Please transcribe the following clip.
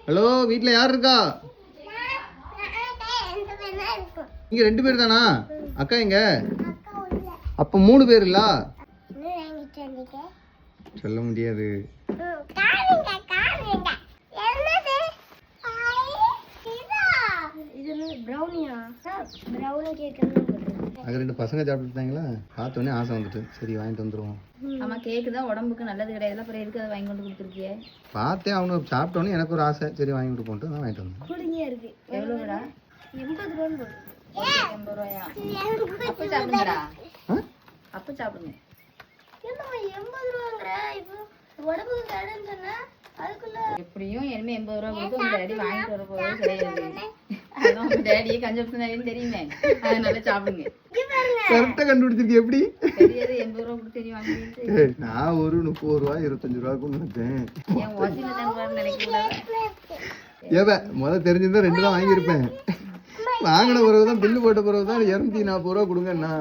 Hello, வீட்டில் யார் இருக்கா? நீங்க 2 பேர் தானா? அக்கா எங்க? அப்ப 3 பேர் இல்ல? சொல்ல முடியாது. அது 2 பசங்க சாப்பிட்டுட்டாங்களா? பார்த்தோன்னே ஆசை வந்துட்டு சரி வாங்கிட்டு வந்துருவோம். ஆமா, கேக்கு தான் உடம்புக்கு நல்லது கிடையாது. அப்புறம் எதுக்கு அதை வாங்கி கொண்டு கொடுத்துருக்கியே? பார்த்தேன் அவனுக்கு சாப்பிட்டோன்னே எனக்கு ஒரு ஆசை, சரி வாங்கி கொடுப்போன்ட்டு தான் வாங்கிட்டு வந்தேன். குடிங்க இருக்கு. எவ்வளோடா? 80 ரூபான்னு 80 ரூபாயா? அப்போ சாப்பிடுங்கடா. அப்போ சாப்பிடுங்க. என்னம்மா 80 ரூபாங்கிற? இப்போ உடம்புக்கு கடன் சொன்னா அதுக்குள்ள எப்படியும் இனிமே 80 ரூபா கொடுத்து உங்க டேடி வாங்கிட்டு வர போறது கிடையாது. அதான் உங்க டேடியே கஞ்சப்ஷன் தெரியுமே, அதனால சாப்பிடுங்க. கரெக்டாக கண்டுபிடிச்சிருக்கு. எப்படி தெரியாது? 80 ரூபா கொடுத்து தெரியும் வாங்கிட்டு. நான் ஒரு 30 ரூபா 25 ரூபாய்க்கு நினைச்சேன். என் வாசில தான் நினைக்கக்கூடாது. முதல் தெரிஞ்சிருந்தா 2 தான் வாங்கியிருப்பேன். வாங்கின பிறகுதான் பில்லு போட்ட பிறகுதான் 240 ரூபா கொடுங்கண்ணா.